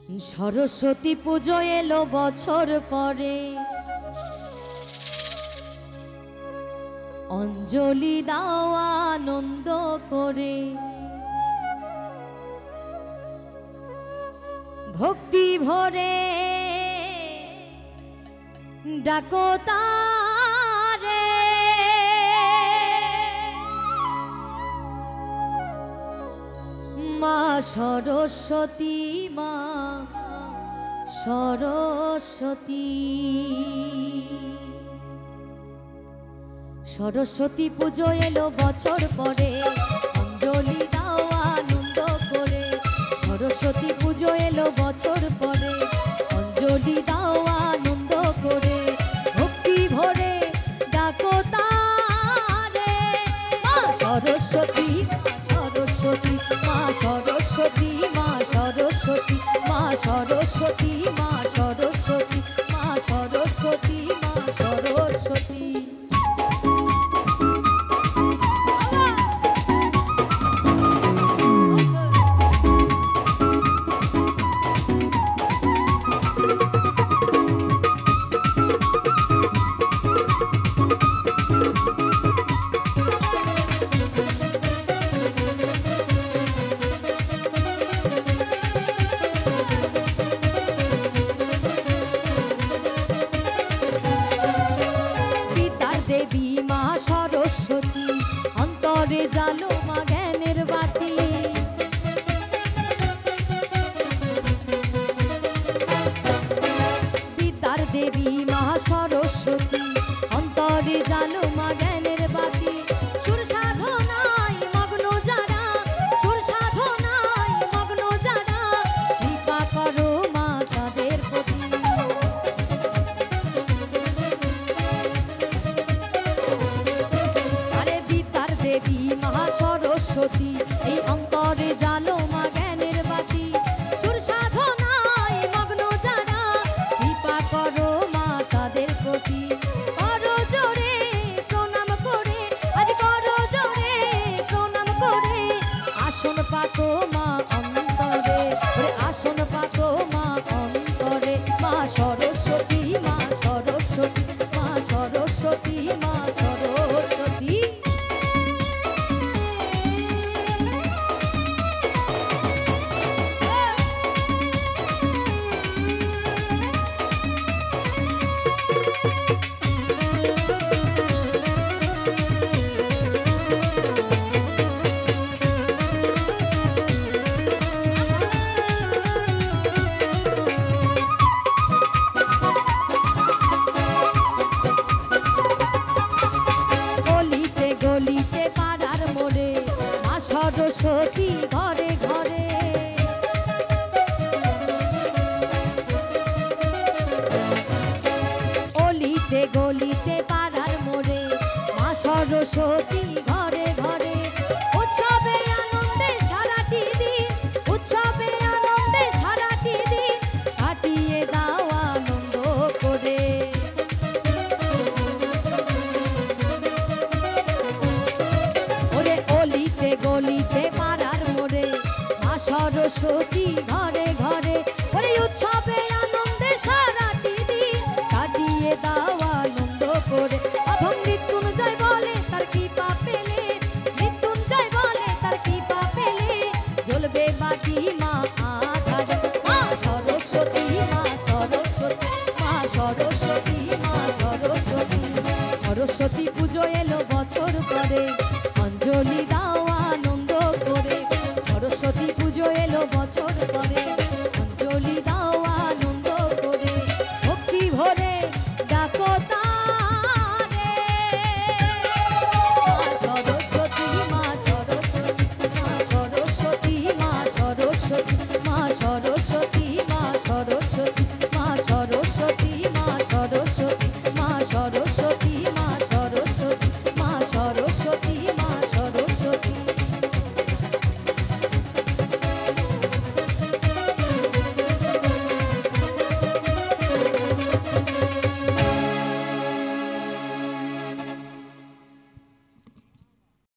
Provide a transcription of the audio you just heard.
সরস্বতী পুজো এলো বছর পরে, অঞ্জলি দাও আনন্দ করে। ভক্তি ভরে ডাকো তারে, মা সরস্বতী, মা সরস্বতী। সরস্বতী পুজো এলো বছর পরে, অঞ্জলি দাও আনন্দ করে। সরস্বতী পুজো এলো বছর পরে, অঞ্জলি দাও আনন্দ করে। ভক্তি ভরে ডাকো তারে, মা সরস্বতী, সরস্বতী, মা সরস্বতী, মা সরস্বতী, মা সরস্বতী, মা সরস্বতী, মা সরস্বতী, মা সরস্বতী। দেবী মা সরস্বতী, অন্তরে জালো মা জ্ঞানের বাতি। বিদ্যার দেবী মা সরস্বতী, অন্তরে জালো মা জ্ঞানের বাতি। সুর সাধনায় মগ্ন যারা, সুর সাধনায় মগ্ন যারা, কৃপা করো মা তাদের প্রতি। দেবী মহা সরস্বতী, এই অন্তরে জালো মা জ্ঞানের বাতি। সুর সাধনায় মগ্ন যারা, কৃপা করো মা তাদের প্রতি। করো জোরে প্রণাম করে, আজ করো জোরে প্রণাম করে। আসন পাতো মা অন্তরে, আসন পাতো মা অন্তরে। মা সরস্বতী, মা সরস্বতী, মা সরস্বতী, মা সরস্বতী। গলিতে পাড়ার মোড়ে মা সরস্বতী ঘরে ঘরে। অলিতে গলিতে পাড়ার মোড়ে মা সরস্বতী ঘরে ঘরে। উৎসবে আনন্দে সারাটি দিন, উৎসবে আনন্দে সারাটি দিন, কাটিয়ে দাও আনন্দ করে। অলিতে গলিতে পাড়ার মোড়ে মা সরস্বতী ঘরে ঘরে। ওরে উৎসবে আনন্দে সারাটি দিন, কাটিয়ে দাও আনন্দ করে। অধম মৃত্যুঞ্জয় বলে তার কৃপা পেলে, মৃত্যুঞ্জয় বলে তার কৃপা পেলে, জ্বলবে বাকি মা আধার। মা সরস্বতী, মা সরস্বতী, মা সরস্বতী, মা সরস্বতী। সরস্বতী পুজো এলো বছর পরে, অঞ্জলি